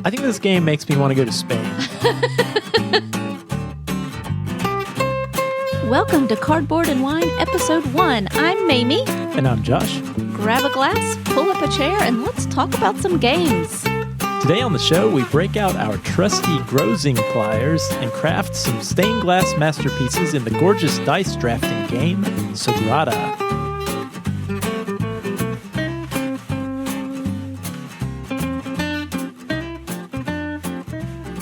I think this game makes me want to go to Spain. Welcome to Cardboard and Wine, Episode 1. I'm Mamie. And I'm Josh. Grab a glass, pull up a chair, and let's talk about some games. Today on the show, we break out our trusty Grozing Pliers and craft some stained glass masterpieces in the gorgeous dice drafting game, Sagrada.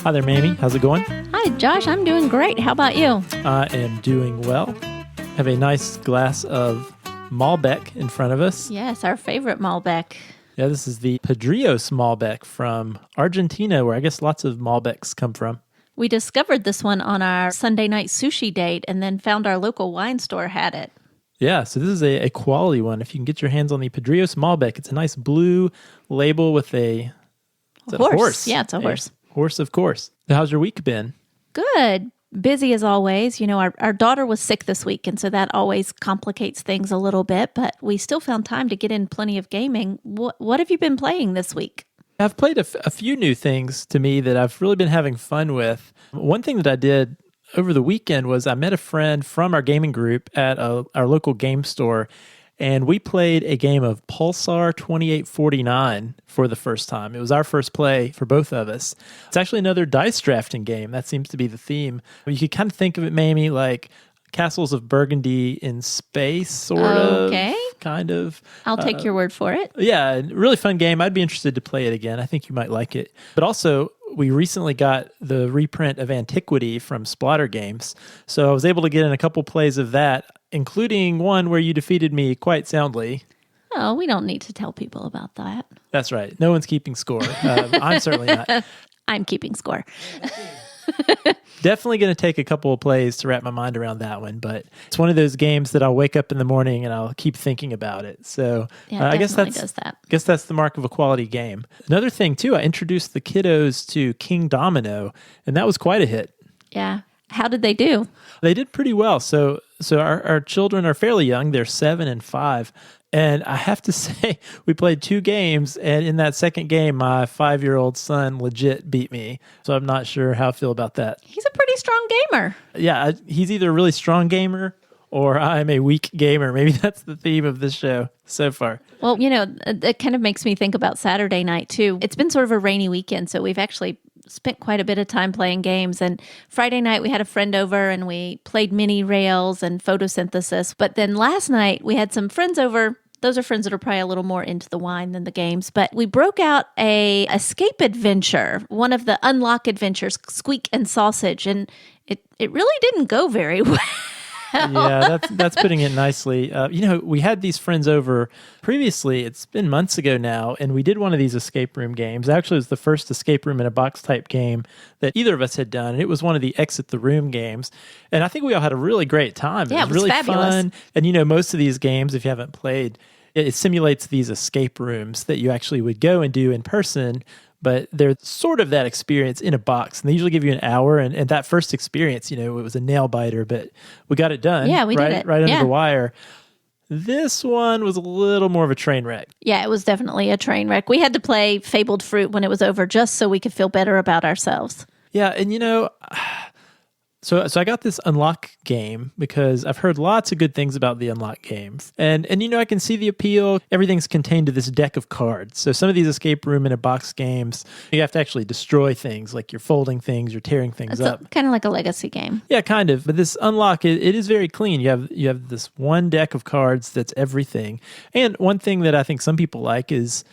Hi there, Mamie. How's it going? Hi, Josh. I'm doing great. How about you? I am doing well. Have a nice glass of Malbec in front of us. Yes, our favorite Malbec. Yeah, this is the Padrillos Malbec from Argentina, where I guess lots of Malbecs come from. We discovered this one on our Sunday night sushi date and then found our local wine store had it. Yeah, so this is a quality one. If you can get your hands on the Padrillos Malbec, it's a nice blue label with a horse. Yeah, it's a horse. Horse, of course. So how's your week been? Good. Busy as always. You know, our daughter was sick this week, and so that always complicates things a little bit, but we still found time to get in plenty of gaming. What have you been playing this week? I've played a few new things to me that I've really been having fun with. One thing that I did over the weekend was I met a friend from our gaming group at our local game store, and we played a game of Pulsar 2849 for the first time. It was our first play for both of us. It's actually another dice drafting game. That seems to be the theme. You could kind of think of it, Mamie, like Castles of Burgundy in space, sort of. Okay. Kind of. I'll take your word for it. Yeah, really fun game. I'd be interested to play it again. I think you might like it. But also, we recently got the reprint of Antiquity from Splatter Games. So I was able to get in a couple plays of that, including one where you defeated me quite soundly. Oh, we don't need to tell people about that. That's right. No one's keeping score. I'm certainly not. I'm keeping score. Definitely going to take a couple of plays to wrap my mind around that one, but it's one of those games that I'll wake up in the morning and I'll keep thinking about it. So yeah, I guess does that. I guess that's the mark of a quality game. Another thing too, I introduced the kiddos to King Domino, and that was quite a hit. Yeah. How did they do? They did pretty well. So our children are fairly young. They're 7 and 5. And I have to say, we played 2 games, and in that second game, my 5-year-old son legit beat me. So I'm not sure how I feel about that. He's a pretty strong gamer. Yeah, he's either a really strong gamer or I'm a weak gamer. Maybe that's the theme of this show so far. Well, you know, it kind of makes me think about Saturday night, too. It's been sort of a rainy weekend, so we've actually spent quite a bit of time playing games. And Friday night, we had a friend over and we played mini rails and photosynthesis. But then last night, we had some friends over. Those are friends that are probably a little more into the wine than the games. But we broke out a escape adventure, one of the unlock adventures, Squeak and Sausage. And it really didn't go very well. Yeah, that's putting it nicely. We had these friends over previously. It's been months ago now, and we did one of these escape room games. Actually, it was the first escape room in a box type game that either of us had done, and it was one of the exit the room games. And I think we all had a really great time. Yeah, it was really fabulous. Fun. And most of these games, if you haven't played, it simulates these escape rooms that you actually would go and do in person. But they're sort of that experience in a box. And they usually give you an hour. And that first experience, it was a nail biter, but we got it done. Yeah, we did it. Right under the wire. This one was a little more of a train wreck. Yeah, it was definitely a train wreck. We had to play Fabled Fruit when it was over just so we could feel better about ourselves. Yeah, and So I got this Unlock game because I've heard lots of good things about the Unlock games. And I can see the appeal. Everything's contained to this deck of cards. So some of these escape room in a box games, you have to actually destroy things, like you're folding things, you're tearing things up. Kind of like a legacy game. Yeah, kind of. But this Unlock, it is very clean. You have this one deck of cards that's everything. And one thing that I think some people like is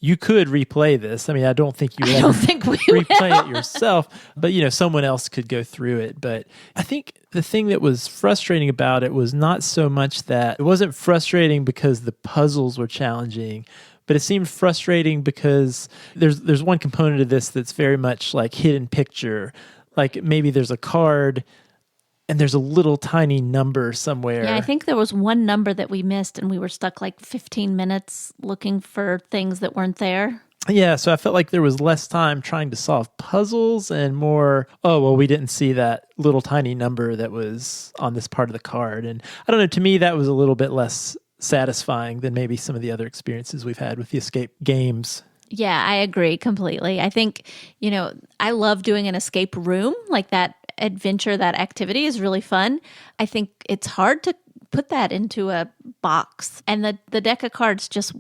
you could replay this. I mean, I don't think you would replay it yourself, but someone else could go through it. But I think the thing that was frustrating about it was not so much that it wasn't frustrating because the puzzles were challenging, but it seemed frustrating because there's one component of this that's very much like hidden picture. Like maybe there's a card and there's a little tiny number somewhere. Yeah, I think there was one number that we missed and we were stuck like 15 minutes looking for things that weren't there. Yeah, so I felt like there was less time trying to solve puzzles and more, we didn't see that little tiny number that was on this part of the card. And I don't know, to me, that was a little bit less satisfying than maybe some of the other experiences we've had with the escape games. Yeah, I agree completely. I think, I love doing an escape room, like that adventure, that activity is really fun. I think it's hard to put that into a box, and the deck of cards just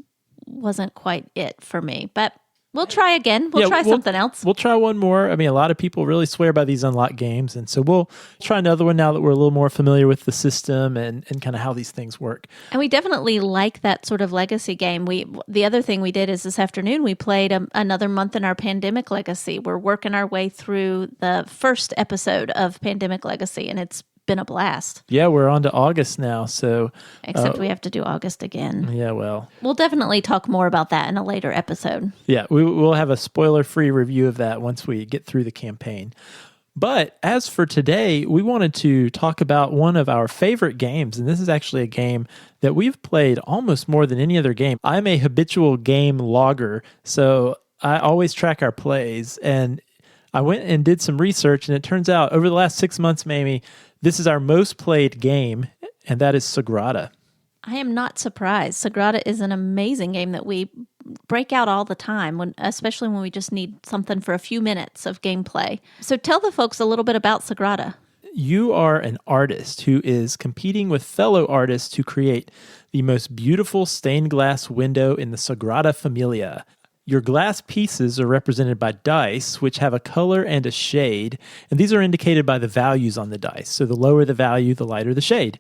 wasn't quite it for me. But we'll try again. We'll try something else. We'll try one more. I mean, a lot of people really swear by these unlocked games, and so we'll try another one now that we're a little more familiar with the system and kind of how these things work. And we definitely like that sort of legacy game. The other thing we did is this afternoon we played another month in our Pandemic Legacy. We're working our way through the first episode of Pandemic Legacy, and it's been a blast. Yeah, we're on to August now, so except we have to do August again. Yeah, well, we'll definitely talk more about that in a later episode. Yeah, we'll have a spoiler-free review of that once we get through the campaign. But as for today, we wanted to talk about one of our favorite games, and this is actually a game that we've played almost more than any other game. I'm a habitual game logger, so I always track our plays, and I went and did some research, and it turns out over the last 6 months, Mamie, this is our most played game, and that is Sagrada. I am not surprised. Sagrada is an amazing game that we break out all the time, especially when we just need something for a few minutes of gameplay. So tell the folks a little bit about Sagrada. You are an artist who is competing with fellow artists to create the most beautiful stained glass window in the Sagrada Familia. Your glass pieces are represented by dice, which have a color and a shade, and these are indicated by the values on the dice. So the lower the value, the lighter the shade.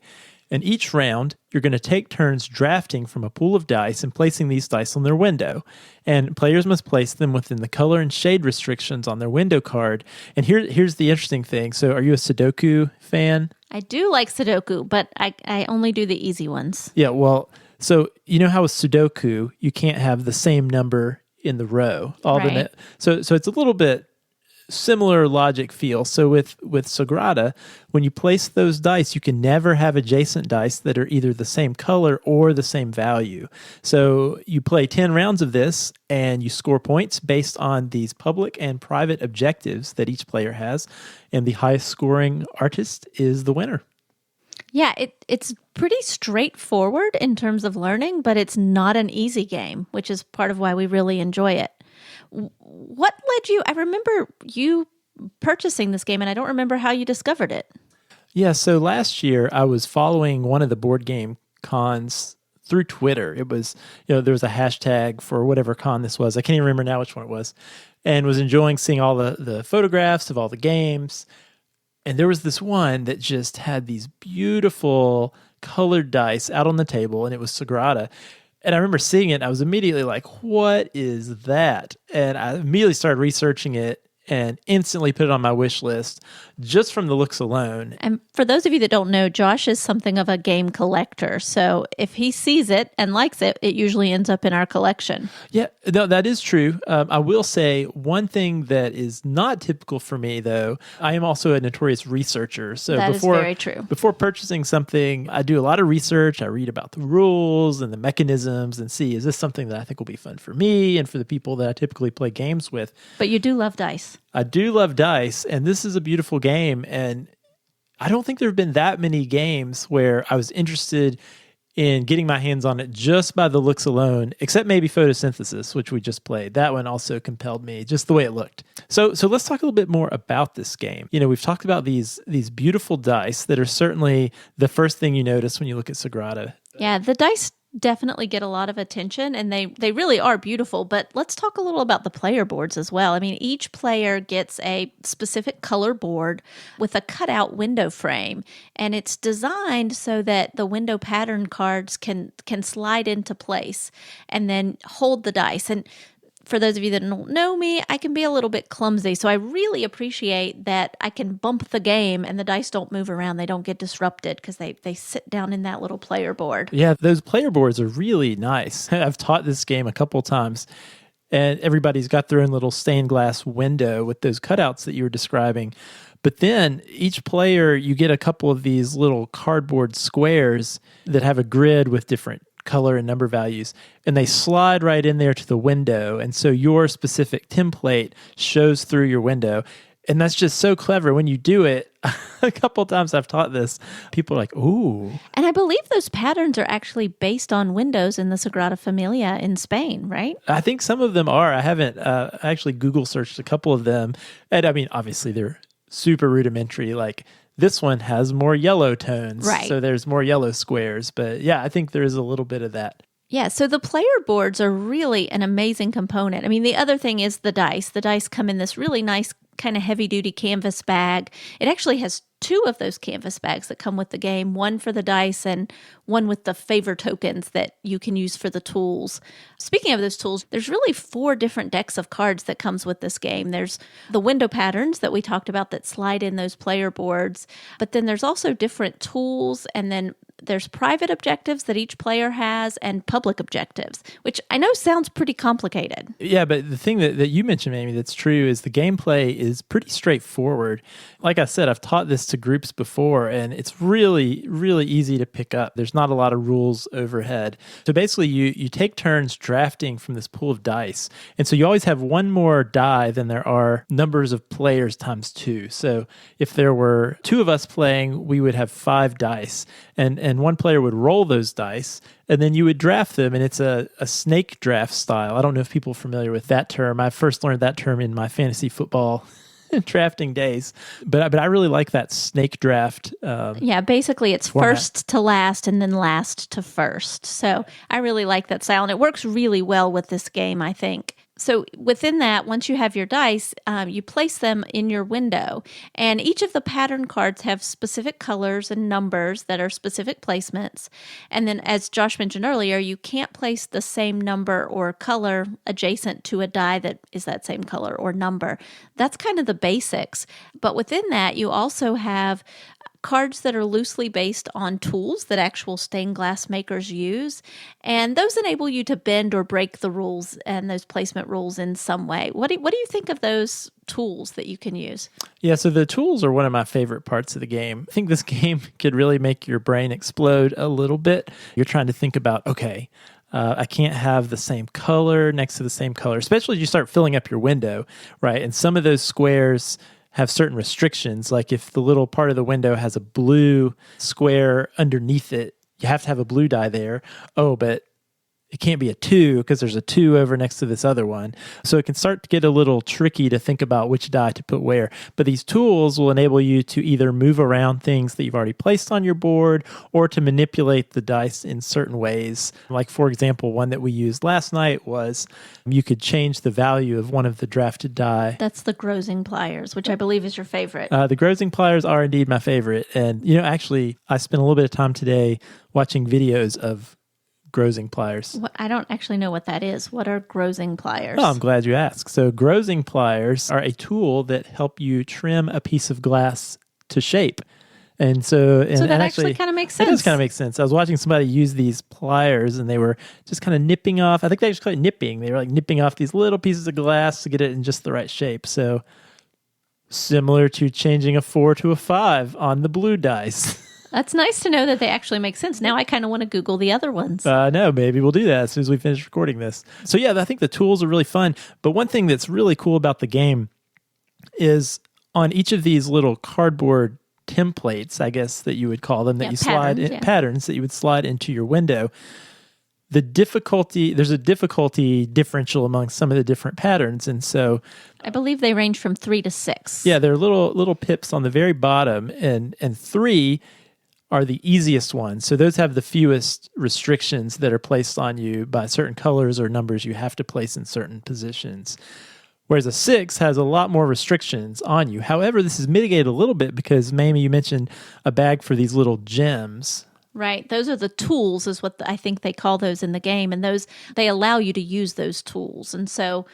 And each round, you're going to take turns drafting from a pool of dice and placing these dice on their window. And players must place them within the color and shade restrictions on their window card. And here's the interesting thing. So are you a Sudoku fan? I do like Sudoku, but I only do the easy ones. Yeah, well, so you know how with Sudoku, you can't have the same number in the row. Right. So it's a little bit similar logic feel. So with Sagrada, when you place those dice, you can never have adjacent dice that are either the same color or the same value. So you play 10 rounds of this and you score points based on these public and private objectives that each player has, and the highest scoring artist is the winner. Yeah, it's pretty straightforward in terms of learning, but it's not an easy game, which is part of why we really enjoy it. What led you? I remember you purchasing this game, and I don't remember how you discovered it. Yeah, so last year I was following one of the board game cons through Twitter. It was, there was a hashtag for whatever con this was. I can't even remember now which one it was, and was enjoying seeing all the photographs of all the games. And there was this one that just had these beautiful colored dice out on the table, and it was Sagrada. And I remember seeing it, and I was immediately like, what is that? And I immediately started researching it and instantly put it on my wish list just from the looks alone. And for those of you that don't know, Josh is something of a game collector. So if he sees it and likes it, it usually ends up in our collection. Yeah, no, that is true. I will say one thing that is not typical for me, though, I am also a notorious researcher. So that is very true. Before purchasing something, I do a lot of research. I read about the rules and the mechanisms and see, is this something that I think will be fun for me and for the people that I typically play games with? But you do love dice. I do love dice, and this is a beautiful game, and I don't think there have been that many games where I was interested in getting my hands on it just by the looks alone, except maybe Photosynthesis, which we just played. That one also compelled me, just the way it looked. So let's talk a little bit more about this game. We've talked about these beautiful dice that are certainly the first thing you notice when you look at Sagrada. Yeah, the dice definitely get a lot of attention, and they really are beautiful. But let's talk a little about the player boards as well. I mean, each player gets a specific color board with a cutout window frame, and it's designed so that the window pattern cards can slide into place and then hold the dice. And for those of you that don't know me, I can be a little bit clumsy. So I really appreciate that I can bump the game and the dice don't move around. They don't get disrupted because they sit down in that little player board. Yeah, those player boards are really nice. I've taught this game a couple times, and everybody's got their own little stained glass window with those cutouts that you were describing. But then each player, you get a couple of these little cardboard squares that have a grid with different color and number values, and they slide right in there to the window. And so your specific template shows through your window. And that's just so clever. When you do it, a couple times I've taught this, people are like, ooh. And I believe those patterns are actually based on windows in the Sagrada Familia in Spain, right? I think some of them are. I haven't actually Google searched a couple of them. And I mean, obviously they're super rudimentary. Like this one has more yellow tones. Right. So there's more yellow squares. But yeah, I think there is a little bit of that. Yeah, so the player boards are really an amazing component. I mean, the other thing is the dice. The dice come in this really nice kind of heavy-duty canvas bag. It actually has 2 of those canvas bags that come with the game, one for the dice and one with the favor tokens that you can use for the tools. Speaking of those tools, there's really 4 different decks of cards that comes with this game. There's the window patterns that we talked about that slide in those player boards, but then there's also different tools, and then there's private objectives that each player has and public objectives, which I know sounds pretty complicated. Yeah, but the thing that you mentioned, Amy, that's true is the gameplay is pretty straightforward. Like I said, I've taught this to groups before, and it's really, really easy to pick up. There's not a lot of rules overhead. So basically, you take turns drafting from this pool of dice. And so you always have one more die than there are numbers of players times 2. So if there were 2 of us playing, we would have 5 dice. And one player would roll those dice, and then you would draft them, and it's a snake draft style. I don't know if people are familiar with that term. I first learned that term in my fantasy football drafting days, but I really like that snake draft. Yeah, basically it's format. First to last and then last to first. So I really like that style, and it works really well with this game, I think. So within that, once you have your dice, you place them in your window, and each of the pattern cards have specific colors and numbers that are specific placements. And then, as Josh mentioned earlier, you can't place the same number or color adjacent to a die that is that same color or number. That's kind of the basics. But within that, you also have cards that are loosely based on tools that actual stained glass makers use, and those enable you to bend or break the rules and those placement rules in some way. What do you think of those tools that you can use? Yeah, so the tools are one of my favorite parts of the game. I think this game could really make your brain explode a little bit. You're trying to think about, okay, I can't have the same color next to the same color, especially as you start filling up your window, right? And some of those squares have certain restrictions. Like if the little part of the window has a blue square underneath it, you have to have a blue die there. Oh, but it can't be a 2 because there's a 2 over next to this other one. So it can start to get a little tricky to think about which die to put where. But these tools will enable you to either move around things that you've already placed on your board or to manipulate the dice in certain ways. Like, for example, one that we used last night was you could change the value of one of the drafted die. That's the Grozing Pliers, which I believe is your favorite. The Grozing Pliers are indeed my favorite. And, actually, I spent a little bit of time today watching videos of Grozing Pliers. I don't actually know what that is. What are Grozing Pliers? Oh, I'm glad you asked. So Grozing Pliers are a tool that help you trim a piece of glass to shape. And so that actually kind of makes sense. It does kind of make sense. I was watching somebody use these pliers, and they were just kind of nipping off. I think they just call it nipping. They were like nipping off these little pieces of glass to get it in just the right shape. So similar to changing a 4 to a 5 on the blue dice. That's nice to know that they actually make sense. Now I kind of want to Google the other ones. No, maybe we'll do that as soon as we finish recording this. So yeah, I think the tools are really fun. But one thing that's really cool about the game is on each of these little cardboard templates, I guess that you would call them, that you slide in, patterns that you would slide into your window. There's a difficulty differential among some of the different patterns. And so I believe they range from 3 to 6. Yeah, there are little pips on the very bottom, and 3 are the easiest ones. So those have the fewest restrictions that are placed on you by certain colors or numbers you have to place in certain positions. Whereas a 6 has a lot more restrictions on you. However, this is mitigated a little bit because, Mamie, you mentioned a bag for these little gems. Right. Those are the tools is what I think they call those in the game. And they allow you to use those tools. And so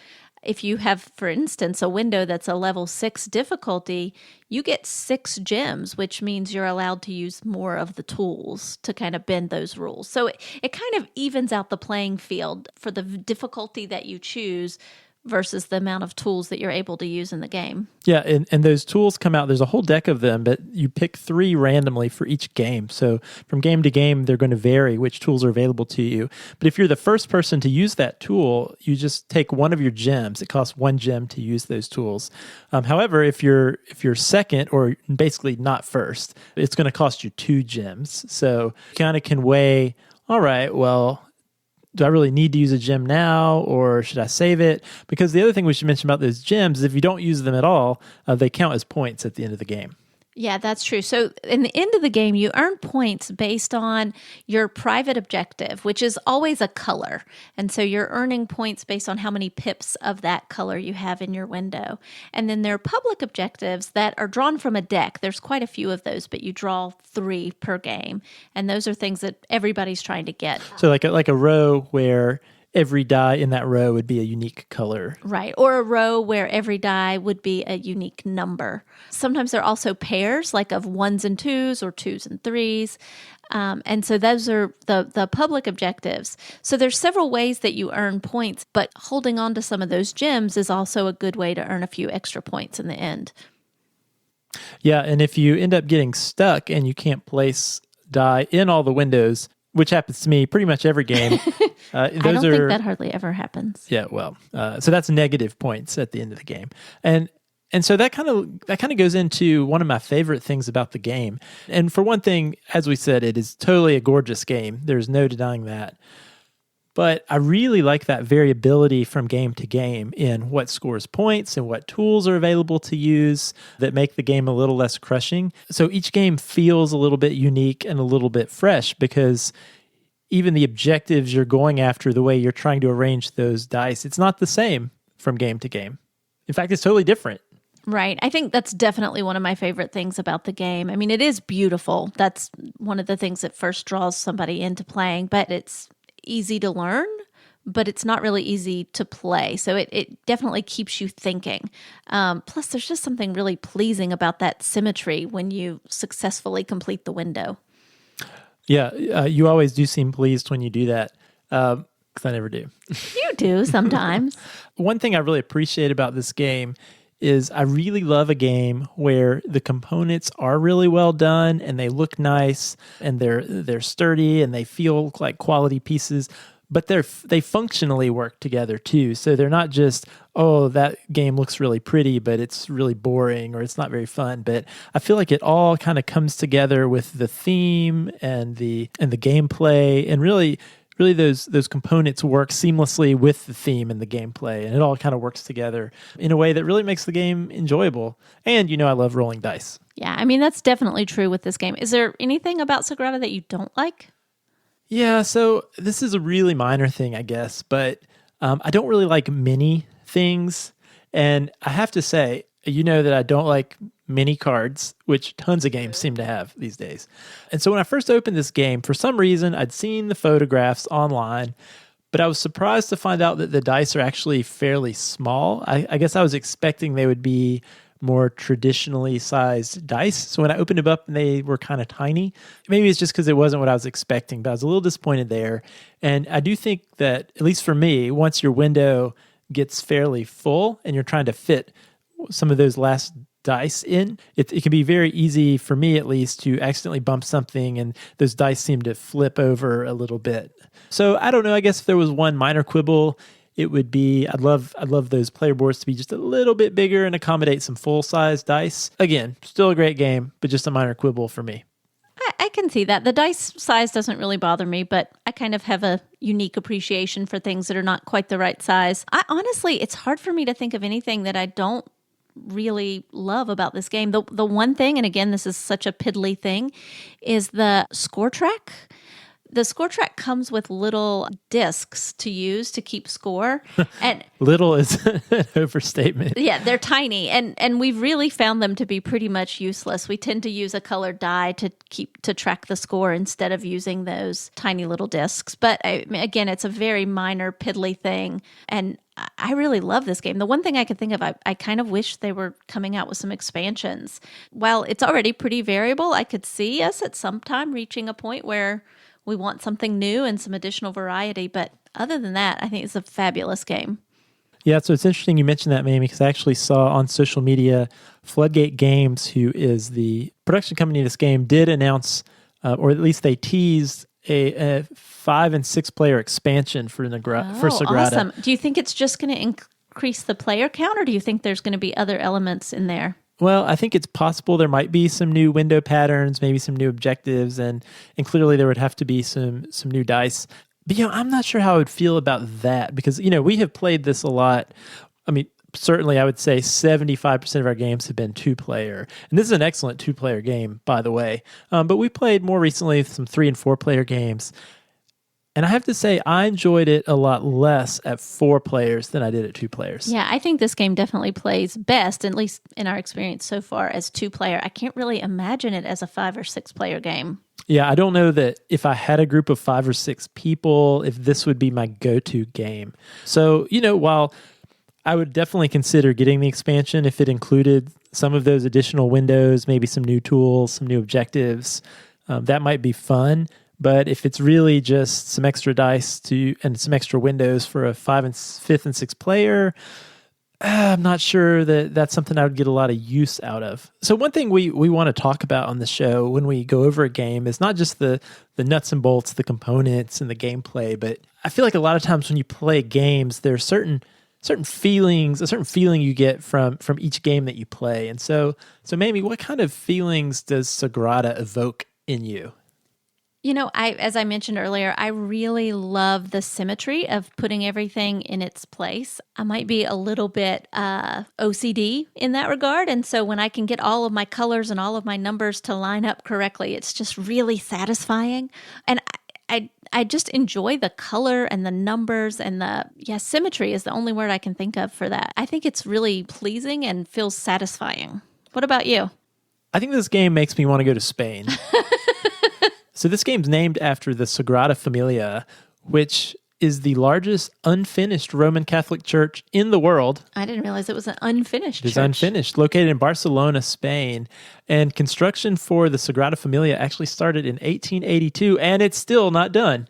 if you have, for instance, a window that's a level 6 difficulty, you get 6 gems, which means you're allowed to use more of the tools to kind of bend those rules. So it kind of evens out the playing field for the difficulty that you choose. versus the amount of tools that you're able to use in the game. Yeah, and those tools come out. There's a whole deck of them, but you pick 3 randomly for each game. So from game to game, they're going to vary which tools are available to you. But if you're the first person to use that tool, you just take one of your gems. It costs 1 gem to use those tools. However, if you're second, or basically not first, it's going to cost you 2 gems. So you kind of can weigh, all right, well, do I really need to use a gem now, or should I save it? Because the other thing we should mention about those gems is if you don't use them at all, they count as points at the end of the game. Yeah, that's true. So in the end of the game, you earn points based on your private objective, which is always a color. And so you're earning points based on how many pips of that color you have in your window. And then there are public objectives that are drawn from a deck. There's quite a few of those, but you draw 3 per game. And those are things that everybody's trying to get. So like a row where every die in that row would be a unique color. Right. Or a row where every die would be a unique number. Sometimes there are also pairs, like of 1s and 2s or 2s and 3s. And so those are the public objectives. So there's several ways that you earn points, but holding on to some of those gems is also a good way to earn a few extra points in the end. Yeah, and if you end up getting stuck and you can't place die in all the windows, which happens to me pretty much every game. I don't think that hardly ever happens. Yeah, well, so that's negative points at the end of the game. And so that kind of goes into one of my favorite things about the game. And for one thing, as we said, it is totally a gorgeous game. There's no denying that. But I really like that variability from game to game in what scores points and what tools are available to use that make the game a little less crushing. So each game feels a little bit unique and a little bit fresh because even the objectives you're going after, the way you're trying to arrange those dice, it's not the same from game to game. In fact, it's totally different. Right. I think that's definitely one of my favorite things about the game. I mean, it is beautiful. That's one of the things that first draws somebody into playing, but it's easy to learn, but it's not really easy to play. So it definitely keeps you thinking. Plus, there's just something really pleasing about that symmetry when you successfully complete the window. Yeah, you always do seem pleased when you do that, because I never do. You do sometimes. One thing I really appreciate about this game is I really love a game where the components are really well done and they look nice and they're sturdy and they feel like quality pieces, but they functionally work together too. So they're not just, oh, that game looks really pretty, but it's really boring or it's not very fun. But I feel like it all kind of comes together with the theme and the gameplay, and really those components work seamlessly with the theme and the gameplay, and it all kind of works together in a way that really makes the game enjoyable. And I love rolling dice. Yeah, I mean, that's definitely true with this game. Is there anything about Sagrada that you don't like? Yeah, so this is a really minor thing, I guess, but I don't really like mini things. And I have to say, that I don't like mini cards, which tons of games seem to have these days. And so when I first opened this game, for some reason, I'd seen the photographs online, but I was surprised to find out that the dice are actually fairly small. I guess I was expecting they would be more traditionally sized dice. So when I opened them up, they were kind of tiny. Maybe it's just because it wasn't what I was expecting, but I was a little disappointed there. And I do think that, at least for me, once your window gets fairly full and you're trying to fit some of those last dice in, it can be very easy, for me at least, to accidentally bump something and those dice seem to flip over a little bit. So I don't know, I guess if there was one minor quibble, it would be, I'd love those player boards to be just a little bit bigger and accommodate some full-size dice. Again, still a great game, but just a minor quibble for me. I can see that. The dice size doesn't really bother me, but I kind of have a unique appreciation for things that are not quite the right size. Honestly, it's hard for me to think of anything that I don't really love about this game. The one thing, and again, this is such a piddly thing, is the score track. The score track comes with little discs to use to keep score. And little is an overstatement. Yeah, they're tiny, and we've really found them to be pretty much useless. We tend to use a colored die to track the score instead of using those tiny little discs. But again, it's a very minor, piddly thing, and I really love this game. The one thing I could think of, I kind of wish they were coming out with some expansions. While it's already pretty variable, I could see us at some time reaching a point where we want something new and some additional variety. But other than that, I think it's a fabulous game. Yeah, so it's interesting you mentioned that, Mamie, because I actually saw on social media Floodgate Games, who is the production company of this game, did announce, or at least they teased, a 5 and 6 player expansion for for Sagrada. Awesome. Do you think it's just going to increase the player count, or do you think there's going to be other elements in there? Well, I think it's possible there might be some new window patterns, maybe some new objectives, and clearly there would have to be some new dice. But, I'm not sure how I would feel about that because, we have played this a lot. I mean, certainly I would say 75% of our games have been 2-player. And this is an excellent 2-player game, by the way. But we played more recently some 3 and 4-player games. And I have to say, I enjoyed it a lot less at 4 players than I did at 2 players. Yeah, I think this game definitely plays best, at least in our experience so far, as 2-player. I can't really imagine it as a 5 or 6-player game. Yeah, I don't know that if I had a group of 5 or 6 people, if this would be my go-to game. So, while I would definitely consider getting the expansion if it included some of those additional windows, maybe some new tools, some new objectives, that might be fun. But if it's really just some extra dice and some extra windows for a 5th and 6th player, I'm not sure that that's something I would get a lot of use out of. So one thing we want to talk about on the show when we go over a game is not just the nuts and bolts, the components and the gameplay, but I feel like a lot of times when you play games, there's certain feelings, a certain feeling you get from each game that you play. And so Mamie, what kind of feelings does Sagrada evoke in you? As I mentioned earlier, I really love the symmetry of putting everything in its place. I might be a little bit OCD in that regard. And so when I can get all of my colors and all of my numbers to line up correctly, it's just really satisfying. And I just enjoy the color and the numbers and symmetry is the only word I can think of for that. I think it's really pleasing and feels satisfying. What about you? I think this game makes me want to go to Spain. So this game's named after the Sagrada Familia, which is the largest unfinished Roman Catholic church in the world. I didn't realize it was an unfinished church. It's unfinished, located in Barcelona, Spain. And construction for the Sagrada Familia actually started in 1882, and it's still not done.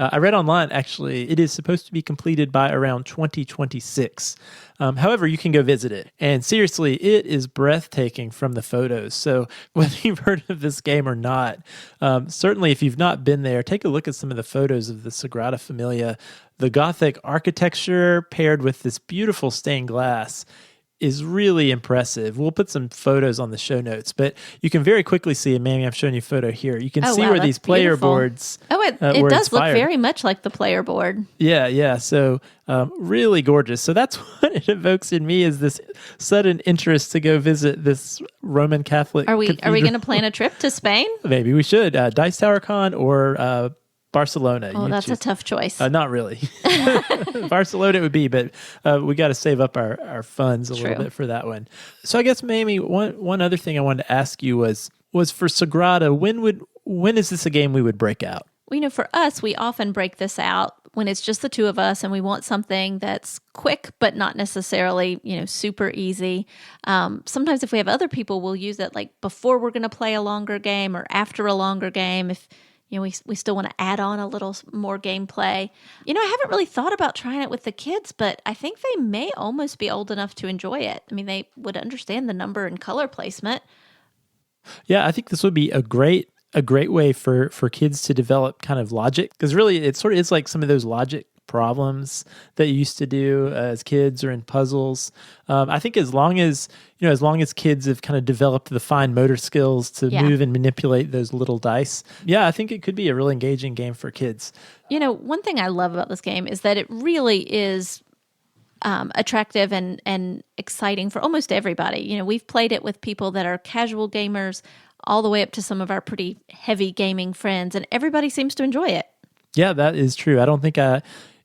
I read online, actually, it is supposed to be completed by around 2026. However, you can go visit it. And seriously, it is breathtaking from the photos. So whether you've heard of this game or not, certainly if you've not been there, take a look at some of the photos of the Sagrada Familia. The Gothic architecture paired with this beautiful stained glass is really impressive. We'll put some photos on the show notes, but you can very quickly see, and Mamie, I'm showing you a photo here. You can see where these player boards it does inspired. Look very much like the player board. Yeah. So really gorgeous. So that's what it evokes in me is this sudden interest to go visit this Roman Catholic Are we cathedral. going to plan a trip to Spain? Maybe we should. Dice Tower Con or Barcelona. Oh, that's a tough choice. Not really. Barcelona it would be, but we got to save up our funds a little bit for that one. So I guess, Mamie, one other thing I wanted to ask you was for Sagrada, when is this a game we would break out? Well, for us, we often break this out when it's just the two of us and we want something that's quick but not necessarily, super easy. Sometimes if we have other people, we'll use it like before we're going to play a longer game or after a longer game if we still want to add on a little more gameplay. I haven't really thought about trying it with the kids, but I think they may almost be old enough to enjoy it. I mean, they would understand the number and color placement. Yeah, I think this would be a great way for kids to develop kind of logic, because really it sort of is like some of those logic problems that you used to do as kids or in puzzles. I think as long as kids have kind of developed the fine motor skills to move and manipulate those little dice, I think it could be a really engaging game for kids. One thing I love about this game is that it really is attractive and exciting for almost everybody. We've played it with people that are casual gamers all the way up to some of our pretty heavy gaming friends, and everybody seems to enjoy it. Yeah, that is true. I don't think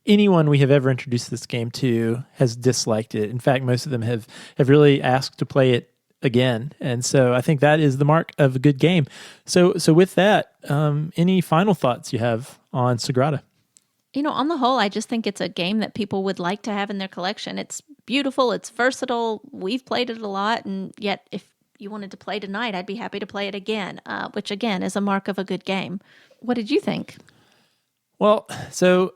anyone we have ever introduced this game to has disliked it. In fact, most of them have really asked to play it again. And so I think that is the mark of a good game. So with that, any final thoughts you have on Sagrada? On the whole, I just think it's a game that people would like to have in their collection. It's beautiful. It's versatile. We've played it a lot. And yet, if you wanted to play tonight, I'd be happy to play it again, which again is a mark of a good game. What did you think? Well, so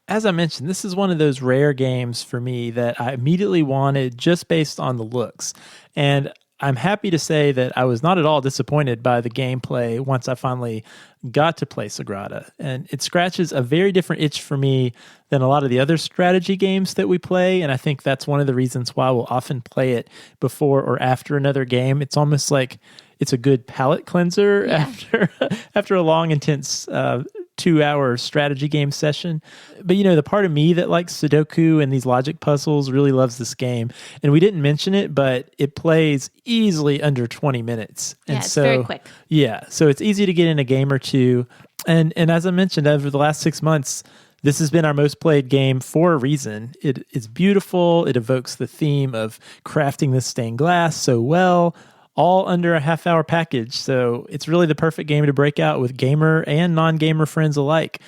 as I mentioned, this is one of those rare games for me that I immediately wanted just based on the looks. And I'm happy to say that I was not at all disappointed by the gameplay once I finally got to play Sagrada. And it scratches a very different itch for me than a lot of the other strategy games that we play. And I think that's one of the reasons why we'll often play it before or after another game. It's almost like it's a good palate cleanser after a long, intense 2-hour strategy game session. But the part of me that likes Sudoku and these logic puzzles really loves this game. And we didn't mention it, but it plays easily under 20 minutes. And it's very quick. Yeah, so it's easy to get in a game or two. And as I mentioned, over the last 6 months, this has been our most played game for a reason. It is beautiful. It evokes the theme of crafting this stained glass so well, all under a half-hour package. So it's really the perfect game to break out with gamer and non-gamer friends alike.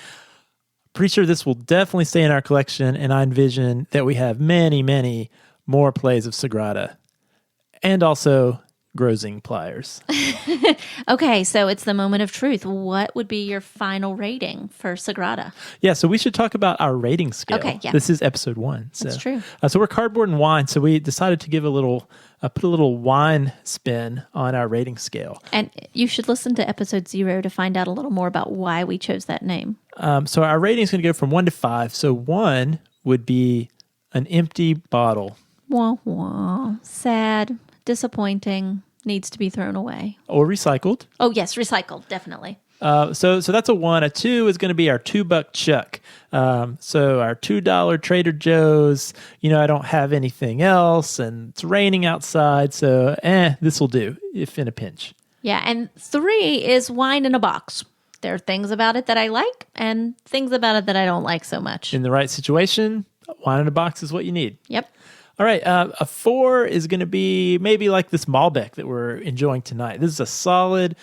Pretty sure this will definitely stay in our collection, and I envision that we have many, many more plays of Sagrada. And also Grozing Pliers. Okay, so it's the moment of truth. What would be your final rating for Sagrada? Yeah, so we should talk about our rating scale. Okay, yeah. This is episode 1. So, that's true. So we're Cardboard and Wine, so we decided to give put a little wine spin on our rating scale. And you should listen to episode 0 to find out a little more about why we chose that name. So our rating is going to go from 1 to 5. So 1 would be an empty bottle. Wah, wah. Sad, disappointing, needs to be thrown away. Or recycled. Oh, yes, recycled, definitely. So that's a 1. A 2 is going to be our $2 chuck. So our $2 Trader Joe's, I don't have anything else and it's raining outside. So this will do if in a pinch. Yeah. And 3 is wine in a box. There are things about it that I like and things about it that I don't like so much. In the right situation, wine in a box is what you need. Yep. All right. A 4 is going to be maybe like this Malbec that we're enjoying tonight. This is a solid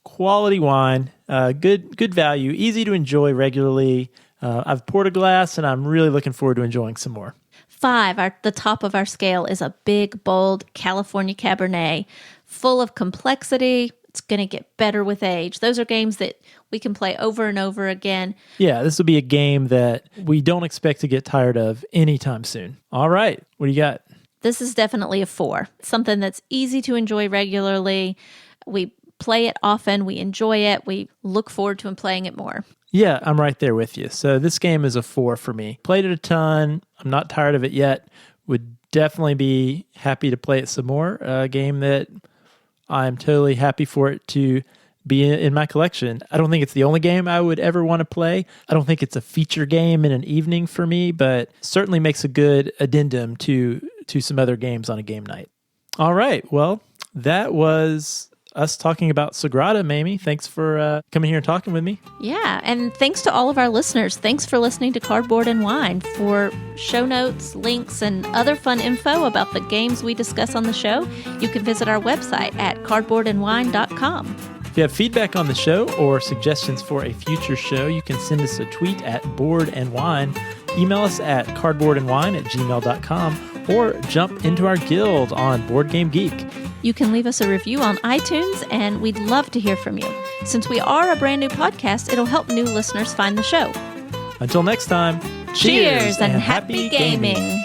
quality wine, good value, easy to enjoy regularly. I've poured a glass and I'm really looking forward to enjoying some more. 5, the top of our scale, is a big, bold California Cabernet, full of complexity. It's going to get better with age. Those are games that we can play over and over again. Yeah, this will be a game that we don't expect to get tired of anytime soon. All right, what do you got? This is definitely a 4. Something that's easy to enjoy regularly. We play it often. We enjoy it. We look forward to playing it more. Yeah, I'm right there with you. So this game is a 4 for me. Played it a ton. I'm not tired of it yet. Would definitely be happy to play it some more. A game that I'm totally happy for it to be in my collection. I don't think it's the only game I would ever want to play. I don't think it's a feature game in an evening for me, but certainly makes a good addendum to some other games on a game night. All right. Well, that was us talking about Sagrada, Mamie. Thanks for coming here and talking with me. Yeah, and thanks to all of our listeners. Thanks for listening to Cardboard and Wine. For show notes, links, and other fun info about the games we discuss on the show, you can visit our website at cardboardandwine.com. If you have feedback on the show or suggestions for a future show, you can send us a tweet at Board and Wine, email us at cardboardandwine@gmail.com, or jump into our guild on Board Game Geek. You can leave us a review on iTunes, and we'd love to hear from you. Since we are a brand new podcast, it'll help new listeners find the show. Until next time, cheers and happy gaming.